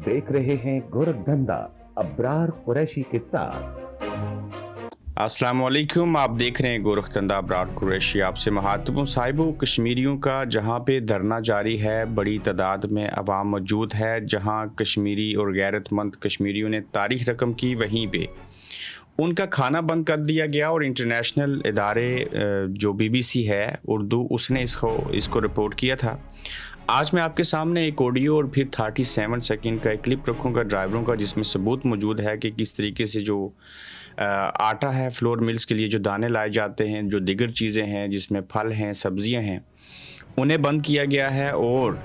देख रहे हैं गोरखधंधा अब्रार कुरैशी के साथ। अस्सलाम वालेकुम, आप देख रहे हैं गोरखधंधा अब्रार कुरैशी। आपसे मुखातिब हूं साहिबों कश्मीरियों का, जहां पे धरना जारी है, बड़ी तादाद में अवाम मौजूद है। जहां कश्मीरी और गैरतमंद कश्मीरियों ने तारीख रकम की, वहीं पे उनका खाना बंद कर दिया गया। और इंटरनेशनल इदारे जो BBC है उर्दू, उसने इसको रिपोर्ट किया था। आज मैं आपके सामने एक ऑडियो और फिर 37 सेकंड का एक क्लिप रखूँगा ड्राइवरों का, जिसमें सबूत मौजूद है कि किस तरीके से जो आटा है फ्लोर मिल्स के लिए, जो दाने लाए जाते हैं, जो दिगर चीज़ें हैं जिसमें फल हैं, सब्जियां हैं, उन्हें बंद किया गया है। और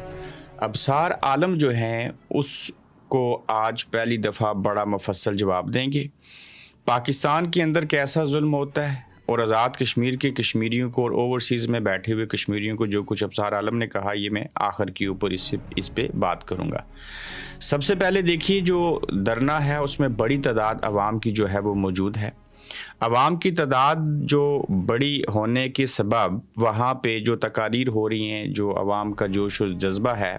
अबसार आलम जो हैं उसको आज पहली दफ़ा बड़ा मुफस्सल जवाब देंगे। पाकिस्तान के अंदर कैसा जुल्म होता है और आज़ाद कश्मीर के कश्मीरियों को और ओवरसीज़ में बैठे हुए कश्मीरियों को जो कुछ अबसार आलम ने कहा, ये मैं आखिर के ऊपर इस पे बात करूँगा। सबसे पहले देखिए, जो धरना है उसमें बड़ी तादाद आवाम की जो है वो मौजूद है। आवाम की तादाद जो बड़ी होने के सबब वहाँ पे जो तकारीर हो रही हैं, जो आवाम का जोश और जज्बा है,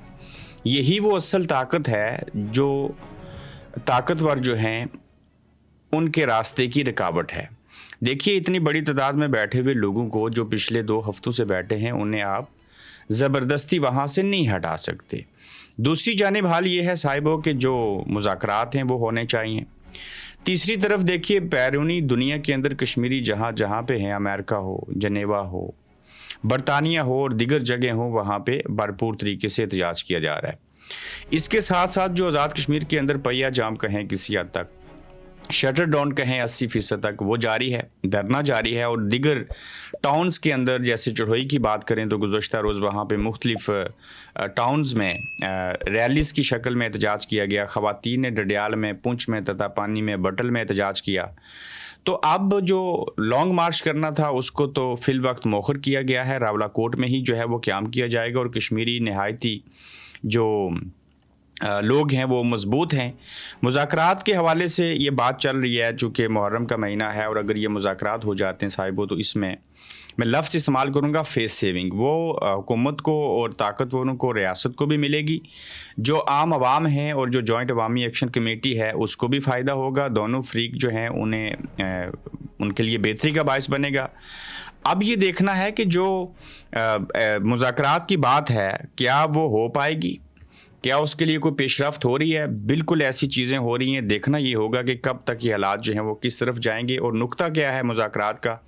यही वो असल ताकत है जो ताकतवर जो हैं उनके रास्ते की रुकावट है। देखिए, इतनी बड़ी तादाद में बैठे हुए लोगों को जो पिछले 2 हफ्तों से बैठे हैं, उन्हें आप ज़बरदस्ती वहाँ से नहीं हटा सकते। दूसरी जानिब हाल ये है साहिबों के जो मुज़ाकरात हैं वो होने चाहिए। तीसरी तरफ देखिए, बैरूनी दुनिया के अंदर कश्मीरी जहाँ जहाँ पे हैं, अमेरिका हो, जनेवा हो, बरतानिया हो और दिगर जगह हो, वहाँ पे भरपूर तरीके से एहतजाज किया जा रहा है। इसके साथ साथ जो आज़ाद कश्मीर के अंदर पहिया जाम कहें, किसी हद तक शटर डाउन कहें 80% तक, वो जारी है, धरना जारी है। और दिगर टाउन्स के अंदर जैसे चढ़ोई की बात करें तो गुज़श्ता रोज़ वहाँ पे मुख्तलिफ टाउन्स में रैलीज़ की शक्ल में एहतजाज किया गया। ख़वातीन ने डडियाल में, पुंछ में, ततापानी में, बटल में एहतजाज किया। तो अब जो लॉन्ग मार्च करना था उसको तो फिल वक्त मौखर किया गया है। रावलाकोट में ही जो है वो क़याम किया जाएगा। और कश्मीरी नहायती जो लोग हैं वो मजबूत हैं। मुज़ाकरात के हवाले से ये बात चल रही है, चूँकि मुहर्रम का महीना है और अगर ये मुज़ाकरात हो जाते हैं साहिबों, तो इसमें मैं लफ्ज़ इस्तेमाल करूँगा फेस सेविंग। वो हुकूमत को और ताकतवरों को, रियासत को भी मिलेगी, जो आम आवाम हैं और जो जॉइंट अवामी एक्शन कमेटी है उसको भी फ़ायदा होगा। दोनों फ्रीक जो हैं उन्हें उनके लिए बेहतरी का बायस बनेगा। अब ये देखना है कि जो मुज़ाकरात की बात है, क्या वो हो पाएगी, क्या उसके लिए कोई पेशरफ्त हो रही है। बिल्कुल ऐसी चीज़ें हो रही हैं। देखना ये होगा कि कब तक ये हालात जो हैं वो किस तरफ जाएंगे। और नुक्ता क्या है मुज़ाकरात का,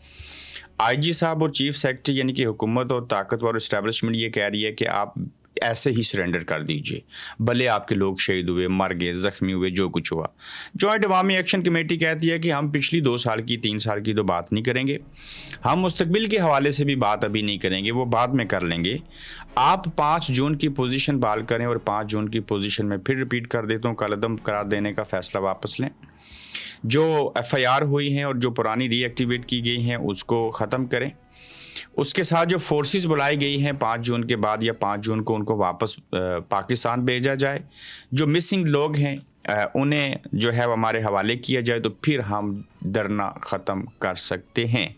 IG साहब और चीफ सेक्रेटरी यानी कि हुकूमत और ताकतवर इस्टेब्लिशमेंट ये कह रही है कि आप ऐसे ही सरेंडर कर दीजिए, भले आपके लोग शहीद हुए, मर गए, ज़ख्मी हुए, जो कुछ हुआ। जॉइंट अवामी एक्शन कमेटी कहती है कि हम पिछली 2 साल की, 3 साल की तो बात नहीं करेंगे, हम मुस्तकबिल के हवाले से भी बात अभी नहीं करेंगे, वो बाद में कर लेंगे। आप 5 जून की पोजीशन बहाल करें और 5 जून की पोजीशन में फिर रिपीट कर देता हूँ, कलअदम करार देने का फ़ैसला वापस लें। जो FIR हुई हैं और जो पुरानी रीएक्टिवेट की गई हैं उसको ख़त्म करें। उसके साथ जो फोर्सेस बुलाई गई हैं 5 जून के बाद या 5 जून को, उनको वापस पाकिस्तान भेजा जाए। जो मिसिंग लोग हैं उन्हें जो है हमारे हवाले किया जाए, तो फिर हम धरना ख़त्म कर सकते हैं।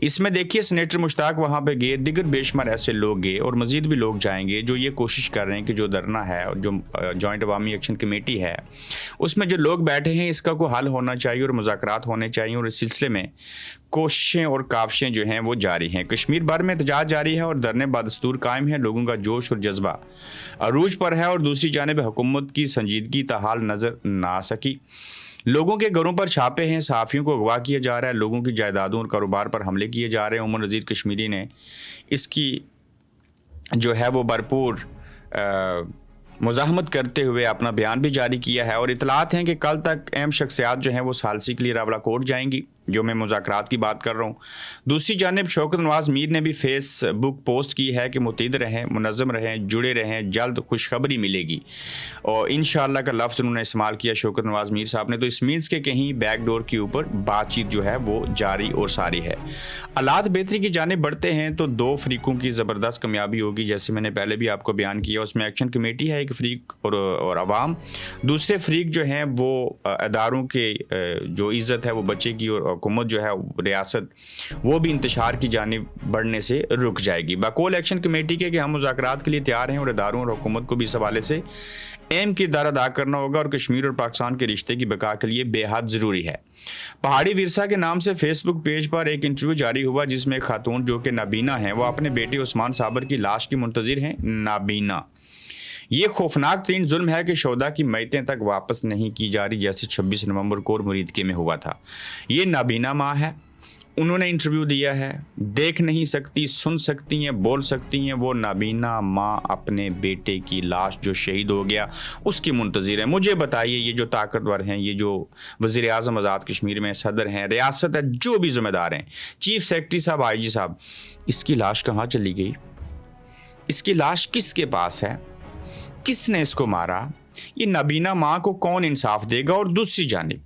इसमें देखिए, सेनेटर मुश्ताक वहाँ पे गए, दिगर बेशुमार ऐसे लोग गए और मज़ीद भी लोग जाएंगे जो ये कोशिश कर रहे हैं कि जो धरना है और जो जॉइंट अवामी एक्शन कमेटी है उसमें जो लोग बैठे हैं, इसका कोई हल होना चाहिए और मुज़ाकरात होने चाहिए। और इस सिलसिले में कोशिशें और काविशें जो हैं वो जारी हैं। कश्मीर भर में एहतजाज जारी है और धरने बदस्तूर कायम है। लोगों का जोश और जज्बा अरूज पर है। और दूसरी जानिब हुकूमत की संजीदगी ताहाल नज़र ना आ सकी। लोगों के घरों पर छापे हैं, सहाफ़ियों को अगवा किया जा रहा है, लोगों की जायदादों और कारोबार पर हमले किए जा रहे हैं। उमर नज़ीर कश्मीरी ने इसकी जो है वो भरपूर मुज़ाहमत करते हुए अपना बयान भी जारी किया है। और इतलात हैं कि कल तक अहम शख्सियात जो हैं वो सालसी के लिए रावलाकोट जाएंगी, जो मैं मुज़ाकरात की बात कर रहा हूँ। दूसरी जानिब शौकत नवाज़ मीर ने भी फेसबुक पोस्ट की है कि मुतैद रहें, मुनज़्ज़म रहें, जुड़े रहें, जल्द खुशखबरी मिलेगी। और इंशाअल्लाह का लफ्ज़ उन्होंने इस्तेमाल किया शौकत नवाज़ मीर साहब ने। तो इस मीन्स के कहीं बैकडोर के ऊपर बातचीत जो है वो जारी और सारी है। हालात बेहतरी की जानिब बढ़ते हैं तो 2 फ्रीकों की ज़बरदस्त कामयाबी होगी, जैसे मैंने पहले भी आपको बयान किया। उसमें एक्शन कमेटी है एक फ्रीक और अवाम, दूसरे फ्रीक जो हैं वो अदारों के जो इज़्ज़त है वो बचेगी और हुकूमत जो है रियासत वो भी इंतशार की जानिब बढ़ने से रुक जाएगी। बकौल एक्शन कमेटी के कि हम मुज़ाकरात के लिए तैयार हैं और इदारों और हुकूमत को भी इस हवाले से अहम किरदार अदा करना होगा और कश्मीर और पाकिस्तान के रिश्ते की बका के लिए बेहद ज़रूरी है। पहाड़ी विरसा के नाम से फेसबुक पेज पर एक इंटरव्यू जारी हुआ जिसमें एक खातून जो कि नाबीना है वो अपने बेटे उस्मान साबर की लाश की मुंतज़िर हैं। नाबीना, ये खौफनाक तीन जुल्म है कि शोदा की मैतें तक वापस नहीं की जा रही, जैसे 26 नवंबर को मुरीदके में हुआ था। ये नाबीना माँ है, उन्होंने इंटरव्यू दिया है, देख नहीं सकती, सुन सकती हैं, बोल सकती हैं। वो नाबीना माँ अपने बेटे की लाश जो शहीद हो गया उसकी मुंतज़िर है। मुझे बताइए, ये जो ताकतवर हैं, ये जो वज़ीर आज़म आज़ाद कश्मीर में सदर हैं, रियासत है, जो भी ज़िम्मेदार हैं, चीफ सेक्रेटरी साहब, IG साहब, इसकी लाश कहाँ चली गई? इसकी लाश किसके पास है? किसने इसको मारा? ये नाबीना माँ को कौन इंसाफ देगा? और दूसरी जानिब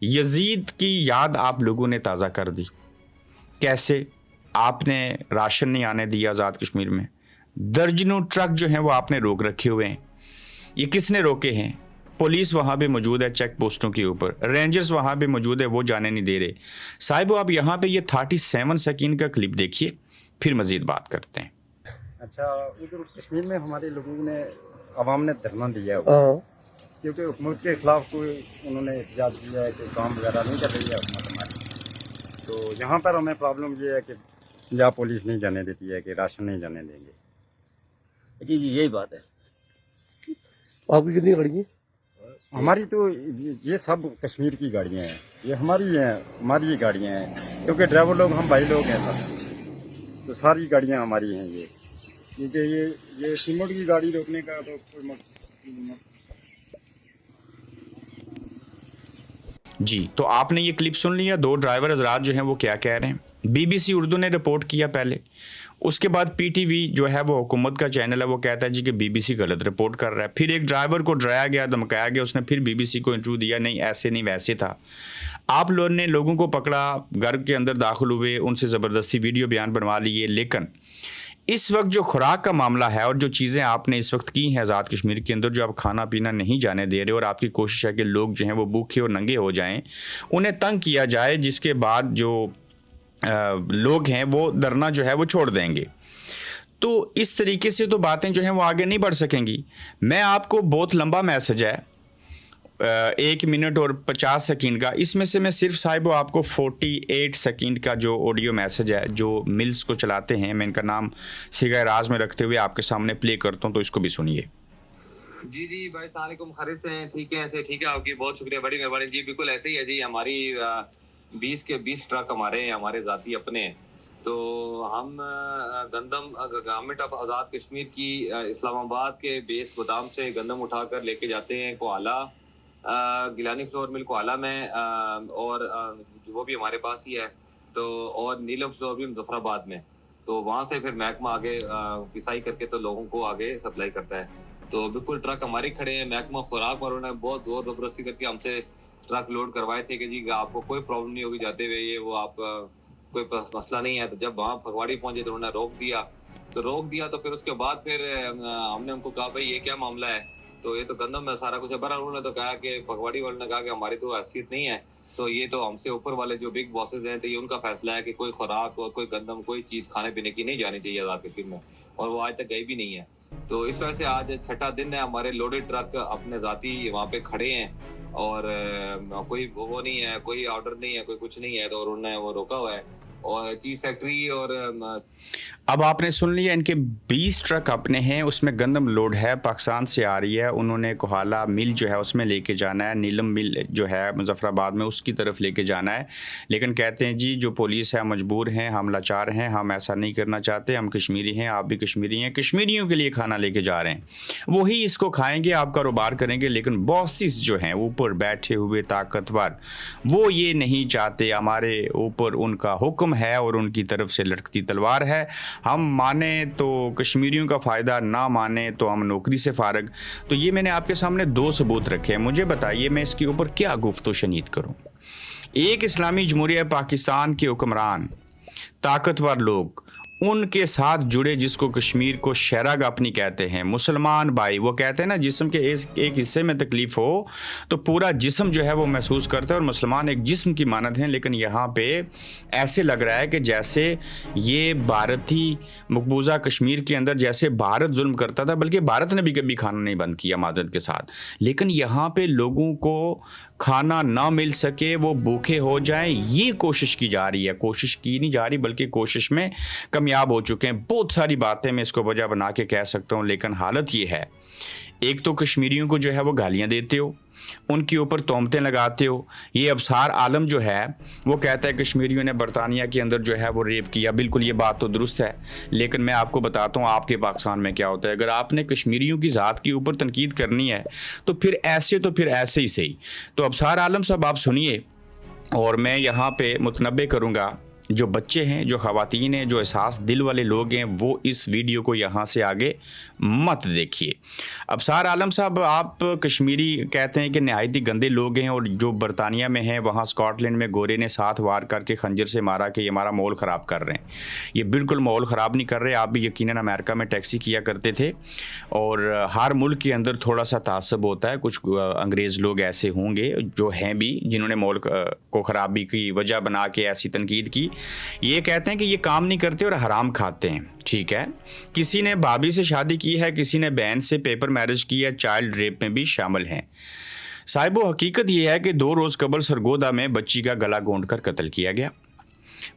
यजीद की याद आप लोगों ने ताज़ा कर दी। कैसे? आपने राशन नहीं आने दिया आज़ाद कश्मीर में, दर्जनों ट्रक जो हैं वो आपने रोक रखे हुए हैं। ये किसने रोके हैं? पुलिस वहाँ पे मौजूद है, चेक पोस्टों के ऊपर रेंजर्स वहाँ पे मौजूद है, वो जाने नहीं दे रहे। साहिब आप यहाँ पे ये 37 सेकंड का क्लिप देखिए, फिर मज़ीद बात करते हैं। अच्छा, उधर कश्मीर में हमारे लोगों ने, अवाम ने धरना दिया है क्योंकि हुकूमत के खिलाफ कोई उन्होंने एहतजाज किया है कि काम वगैरह नहीं कर रही है हुकूमत हमारी। तो यहाँ पर हमें प्रॉब्लम ये है कि पंजाब पुलिस नहीं जाने देती है, कि राशन नहीं जाने देंगे। जी यही बात है। आपकी कितनी गाड़ी है? हमारी तो ये सब कश्मीर की गाड़ियाँ हैं, ये हमारी हैं, हमारी ही गाड़ियाँ हैं, क्योंकि ड्राइवर लोग हम भाई लोग हैं सब, तो सारी गाड़ियाँ हमारी हैं। ये क्योंकि ये सीमेंट की गाड़ी रोकने का तो कोई जी, तो आपने ये क्लिप सुन लिया, दो ड्राइवर हजरात जो हैं वो क्या कह रहे हैं। BBC उर्दू ने रिपोर्ट किया पहले, उसके बाद PTV जो है वो हुकूमत का चैनल है, वो कहता है जी कि BBC गलत रिपोर्ट कर रहा है। फिर एक ड्राइवर को डराया गया, धमकाया गया, उसने फिर BBC को इंटरव्यू दिया, नहीं ऐसे नहीं वैसे था। आप लोगों ने लोगों को पकड़ा, घर के अंदर दाखिल हुए, उनसे ज़बरदस्ती वीडियो बयान बनवा लिए। लेकिन इस वक्त जो खुराक का मामला है और जो चीज़ें आपने इस वक्त की हैं आज़ाद कश्मीर के अंदर, जो आप खाना पीना नहीं जाने दे रहे और आपकी कोशिश है कि लोग जो हैं वो भूखे और नंगे हो जाएं, उन्हें तंग किया जाए, जिसके बाद जो लोग हैं वो धरना जो है वो छोड़ देंगे। तो इस तरीके से तो बातें जो हैं वो आगे नहीं बढ़ सकेंगी। मैं आपको बहुत लंबा मैसेज है, 1 मिनट और 50 सेकंड का, इसमें से मैं सिर्फ साहिब आपको 48 सेकंड का जो ऑडियो मैसेज है जो मिल्स को चलाते हैं, मैं इनका नाम सिगा राज में रखते हुए आपके सामने प्ले करता हूं, तो इसको भी सुनिए। जी भाई अस्सलाम वालेकुम, खैरियत से हैं? ठीक है, ऐसे ठीक है, आपकी बहुत शुक्रिया, बड़ी मेहरबानी जी। बिल्कुल ऐसे ही है जी, हमारी 20 के 20 ट्रक हमारे हैं, हमारे ज़ाती अपने। तो हम गंदम गवर्नमेंट ऑफ आज़ाद कश्मीर की इस्लामाबाद के बेस गोदाम से गंदम उठाकर लेके जाते हैं कोहाला, गिलानी फ्लोर मिल कोहाला में, और वो भी हमारे पास ही है, तो और नीलम फ्लोर भी मुजफ्फराबाद में। तो वहाँ से फिर महकमा आगे पिसाई करके तो लोगों को आगे सप्लाई करता है। तो बिल्कुल ट्रक हमारे खड़े हैं, महकमा खुराक वालों ने बहुत जोर जबरदस्ती करके हमसे ट्रक लोड करवाए थे कि जी आपको कोई प्रॉब्लम नहीं होगी जाते हुए, ये वो आप कोई मसला नहीं है। तो जब वहाँ फगवाड़ी पहुंचे तो उन्होंने रोक दिया। तो फिर उसके बाद फिर हमने उनको कहा भाई ये क्या मामला है, तो ये तो गंदम में सारा कुछ है। बहरहाल उन्होंने तो कहा कि फगवाड़ी वालों ने कहा कि हमारी तो हैसियत नहीं है, तो ये तो हमसे ऊपर वाले जो बिग बॉसेस हैं, तो ये उनका फैसला है कि कोई खुराक और कोई गंदम कोई चीज़ खाने पीने की नहीं जानी चाहिए आज़ाद कश्मीर में, और वो आज तक गई भी नहीं है। तो इस वजह से आज 6ठा दिन है, हमारे लोडेड ट्रक अपने ज़ाती वहाँ पे खड़े हैं, और कोई वो नहीं है, कोई ऑर्डर नहीं है, कोई कुछ नहीं है, तो उन्होंने वो रोका हुआ है। और चीफ सेक्रेटरी और अब आपने सुन लिया, इनके 20 ट्रक अपने हैं, उसमें गंदम लोड है, पाकिस्तान से आ रही है। उन्होंने कोहाला मिल जो है उसमें लेके जाना है, नीलम मिल जो है मुजफ्फराबाद में उसकी तरफ लेके जाना है। लेकिन कहते हैं जी जो पुलिस है मजबूर हैं, हम लाचार हैं, हम ऐसा नहीं करना चाहते, हम कश्मीरी हैं, आप भी कश्मीरी हैं, कश्मीरियों के लिए खाना लेके जा रहे हैं, वही इसको खाएंगे, आप कारोबार करेंगे। लेकिन बॉसिस जो हैं ऊपर बैठे हुए ताकतवर, वो ये नहीं चाहते, हमारे ऊपर उनका हुक्म है और उनकी तरफ से लटकती तलवार है। हम माने तो कश्मीरियों का फ़ायदा, ना माने तो हम नौकरी से फारग। तो ये मैंने आपके सामने 2 सबूत रखे हैं, मुझे बताइए मैं इसके ऊपर क्या गुफ्तो शनीद करूं। एक इस्लामी जमहूरिया पाकिस्तान के हुक्मरान ताकतवर लोग, उनके साथ जुड़े, जिसको कश्मीर को शहराग अपनी कहते हैं, मुसलमान भाई, वो कहते हैं ना जिस्म के एक हिस्से में तकलीफ हो तो पूरा जिस्म जो है वो महसूस करता है, और मुसलमान एक जिस्म की मानद हैं। लेकिन यहाँ पे ऐसे लग रहा है कि जैसे ये भारतीय मकबूजा कश्मीर के अंदर जैसे भारत जुल्म करता था, बल्कि भारत ने भी कभी खाना नहीं बंद किया मादरत के साथ, लेकिन यहाँ पे लोगों को खाना ना मिल सके, वो भूखे हो जाएं, ये कोशिश की जा रही है। कोशिश की नहीं जा रही बल्कि कोशिश में कामयाब हो चुके हैं। बहुत सारी बातें मैं इसको वजह बना के कह सकता हूँ, लेकिन हालत ये है, एक तो कश्मीरियों को जो है वो गालियाँ देते हो, उनके ऊपर तोहमतें लगाते हो। ये अबसार आलम जो है वो कहता है कश्मीरियों ने बरतानिया के अंदर जो है वो रेप किया। बिल्कुल ये बात तो दुरुस्त है, लेकिन मैं आपको बताता हूँ आपके पाकिस्तान में क्या होता है। अगर आपने कश्मीरियों की ज़ात के ऊपर तनकीद करनी है तो फिर ऐसे ही सही। तो अबसार आलम साहब आप सुनिए, और मैं यहाँ पे मुतनब्बे करूँगा, जो बच्चे हैं, जो ख़वातीन हैं, जो एहसास दिल वाले लोग हैं, वो इस वीडियो को यहाँ से आगे मत देखिए। अबसार आलम साहब, आप कश्मीरी कहते हैं कि नहायत ही गंदे लोग हैं, और जो बरतानिया में हैं वहाँ स्कॉटलैंड में गोरे ने 7 वार करके खंजर से मारा कि ये हमारा माहौल ख़राब कर रहे हैं। ये बिल्कुल माहौल ख़राब नहीं कर रहे। आप भी यकीनन अमेरिका में टैक्सी किया करते थे, और हर मुल्क के अंदर थोड़ा सा तासब होता है। कुछ अंग्रेज़ लोग ऐसे होंगे जो हैं भी, जिन्होंने माहौल को ख़राबी की वजह बना के ऐसी तनकीद की। ये कहते हैं कि ये काम नहीं करते और हराम खाते हैं। ठीक है, किसी ने भाभी से शादी की है, किसी ने बहन से पेपर मैरिज की है, चाइल्ड रेप में भी शामिल हैं। साहिबो, हकीकत ये है कि 2 रोज़ कबल सरगोदा में बच्ची का गला घोंट कर कत्ल किया गया।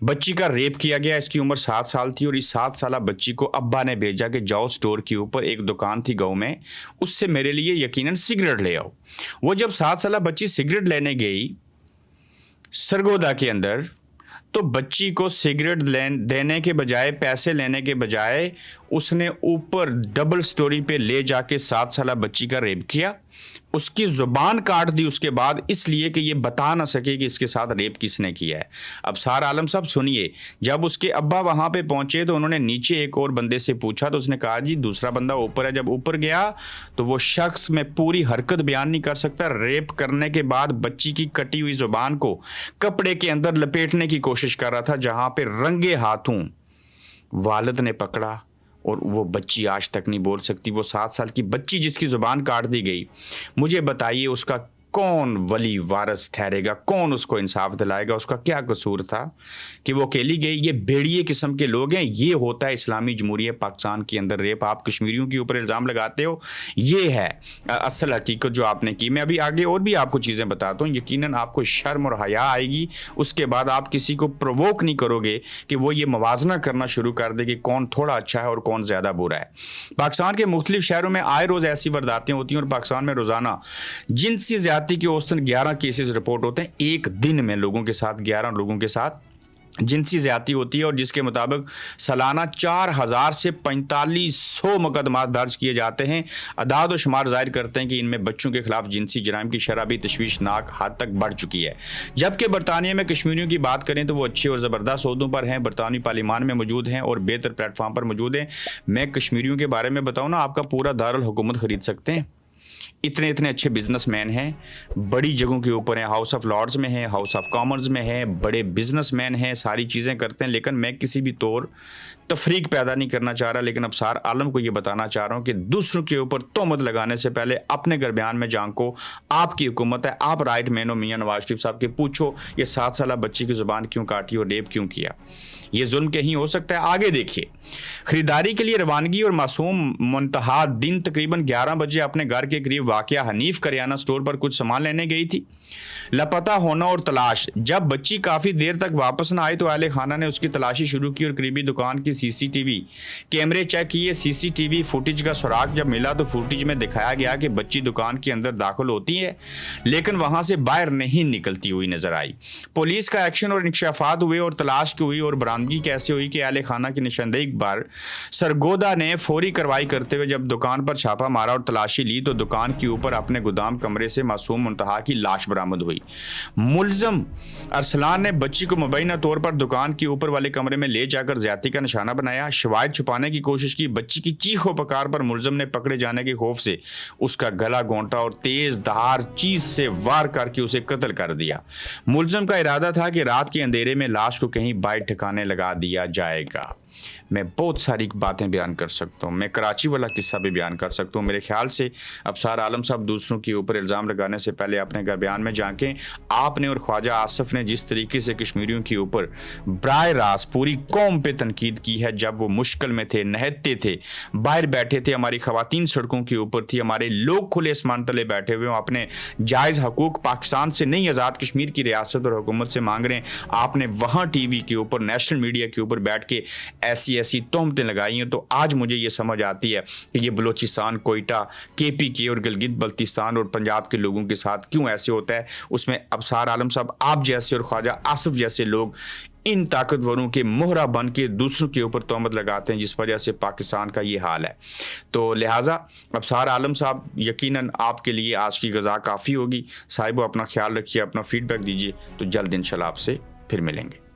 बच्ची का रेप किया गया। इसकी उम्र 7 साल थी, और इस 7 साल बच्ची को अब्बा ने भेजा कि जाओ स्टोर के ऊपर एक दुकान थी गाँव में, उससे मेरे लिए यकीनन सिगरेट ले आओ। वो जब 7 साल बच्ची सिगरेट लेने गई सरगोदा के अंदर, तो बच्ची को सिगरेट देने के बजाय, पैसे लेने के बजाय, उसने ऊपर डबल स्टोरी पे ले जाके 7 साल बच्ची का रेप किया। उसकी ज़ुबान काट दी उसके बाद, इसलिए कि ये बता ना सके कि इसके साथ रेप किसने किया है। अबसार आलम साहब सुनिए, जब उसके अब्बा वहाँ पे पहुँचे तो उन्होंने नीचे एक और बंदे से पूछा, तो उसने कहा जी दूसरा बंदा ऊपर है। जब ऊपर गया तो वो शख्स, मैं पूरी हरकत बयान नहीं कर सकता, रेप करने के बाद बच्ची की कटी हुई ज़ुबान को कपड़े के अंदर लपेटने की कोशिश कर रहा था, जहाँ पे रंगे हाथों वालिद ने पकड़ा, और वो बच्ची आज तक नहीं बोल सकती। वो 7 साल की बच्ची जिसकी ज़ुबान काट दी गई, मुझे बताइए उसका कौन वली वारस ठहरेगा, कौन उसको इंसाफ दिलाएगा? उसका क्या कसूर था कि वो अकेली गई? ये भेड़िए किस्म के लोग हैं। ये होता है इस्लामी जमहूरिया पाकिस्तान के अंदर रेप। आप कश्मीरियों के ऊपर इल्ज़ाम लगाते हो, ये है असल हकीकत जो आपने की। मैं अभी आगे और भी आपको चीज़ें बताता हूँ, यकीनन आपको शर्म और हया आएगी। उसके बाद आप किसी को प्रोवोक नहीं करोगे कि वो ये मवाजना करना शुरू कर दे कि कौन थोड़ा अच्छा है और कौन ज़्यादा बुरा है। पाकिस्तान के मुख्तलिफ शहरों में आए रोज़ ऐसी वारदातें होती हैं, और पाकिस्तान में रोज़ाना जिनसी ज़्यादती के औसतन 11 केसेस रिपोर्ट होते हैं। एक दिन में लोगों के साथ 11 लोगों के साथ जिनसी ज़्यादती होती है, और जिसके मुताबिक सालाना 4000 से 4500 मुकदमा दर्ज किए जाते हैं। अदाद व शुमार जाहिर करते हैं कि इनमें बच्चों के खिलाफ जिनसी जराइम की शरह भी तशवीशनाक हद तक बढ़ चुकी है। जबकि बरतानिया में कश्मीरियों की बात करें तो वो अच्छे और ज़बरदस्त ओहदों पर हैं, बरतानी पार्लिमान में मौजूद हैं और बेहतर प्लेटफॉर्म पर मौजूद हैं। मैं कश्मीरियों के बारे में बताऊँ ना, आपका पूरा दारुल हुकूमत ख़रीद सकते हैं। इतने अच्छे बिजनेसमैन हैं, बड़ी जगहों के ऊपर हैं, हाउस ऑफ लॉर्ड्स में हैं, हाउस ऑफ कॉमन्स में हैं, बड़े बिजनेसमैन हैं, सारी चीज़ें करते हैं। लेकिन मैं किसी भी तौर तफरीक पैदा नहीं करना चाह रहा, लेकिन अबसार आलम को ये बताना चाह रहा हूँ कि दूसरों के ऊपर तोहमत लगाने से पहले अपने गर्बियान में झांको। आपकी हुकूमत है, आप राइट मैन हो मियां नवाज शरीफ साहब के, पूछो ये 7 साल बच्ची की ज़ुबान क्यों काटी और रेप क्यों किया? ये जुल्म कहीं हो सकता है? आगे देखिए, खरीदारी के लिए रवानगी और मासूम मुंतहा दिन तकरीबन 11 बजे अपने घर के करीब वाक़या हनीफ करियाना स्टोर पर कुछ सामान लेने गई थी। लापता होना और तलाश। जब बच्ची काफ़ी देर तक वापस ना आई तो अहले खाना ने उसकी तलाशी शुरू की और करीबी दुकान की सीसीटीवी कैमरे चेक किए। सीसीटीवी फुटेज का सुराग जब मिला तो फुटेज में दिखाया गया कि बच्ची दुकान के अंदर दाखिल होती है, लेकिन वहां से बाहर नहीं निकलती हुई नजर आई। पुलिस का एक्शन और इंकशाफात हुए और तलाश की हुई, और बरामदगी कैसे हुई कि अहले खाना की निशानदेही पर सरगोदा ने फौरी कार्रवाई करते हुए जब दुकान पर छापा मारा और तलाशी ली तो दुकान के ऊपर अपने गोदाम कमरे से मासूम मुंतहा की लाश बरामद हुई। मुलजम अरसलान ने बच्ची को मुबैना तौर पर दुकान के ऊपर वाले कमरे में ले जाकर ज्यादती का निशाना बनाया, शवाहिद छुपाने की कोशिश की। बच्ची की चीखों पकार पर मुलजम ने पकड़े जाने के खौफ से उसका गला घोंटा और तेज धार चीज से वार करके उसे कत्ल कर दिया। मुलजम का इरादा था कि रात के अंधेरे में लाश को कहीं बाहर ठिकाने लगा दिया जाएगा। मैं बहुत सारी बातें बयान कर सकता हूँ, मैं कराची वाला किस्सा भी बयान कर सकता हूँ। मेरे ख्याल से अबसार आलम साहब दूसरों के ऊपर इल्ज़ाम लगाने से पहले अपने घर बयान में झांकें। आपने और ख्वाजा आसिफ ने जिस तरीके से कश्मीरियों के ऊपर बराह रास्त पूरी कौम पे तनकीद की है, जब वो मुश्किल में थे, नहते थे, बाहर बैठे थे, हमारी ख़वातीन सड़कों के ऊपर थी, हमारे लोग खुले आसमान तले बैठे हुए, अपने जायज़ हकूक़ पाकिस्तान से नहीं आज़ाद कश्मीर की रियासत और हुकूमत से मांग रहे हैं, आपने वहाँ टीवी के ऊपर, नेशनल मीडिया के ऊपर बैठ के ऐसी ऐसी तोहमतें लगाई हैं। तो आज मुझे ये समझ आती है कि ये बलूचिस्तान, कोयटा, KPK और गिलगित बल्तिस्तान और पंजाब के लोगों के साथ क्यों ऐसे होता है। उसमें अबसार आलम साहब, आप जैसे और ख्वाजा आसिफ जैसे लोग इन ताकतवरों के मोहरा बन के दूसरों के ऊपर तोहमत लगाते हैं, जिस वजह से पाकिस्तान का ये हाल है। तो लिहाजा अबसार आलम साहब, यकीनन आपके लिए आज की ग़ज़ा काफ़ी होगी। साहिबो अपना ख्याल रखिए, अपना फीडबैक दीजिए, तो जल्द इंशाल्लाह आपसे फिर मिलेंगे।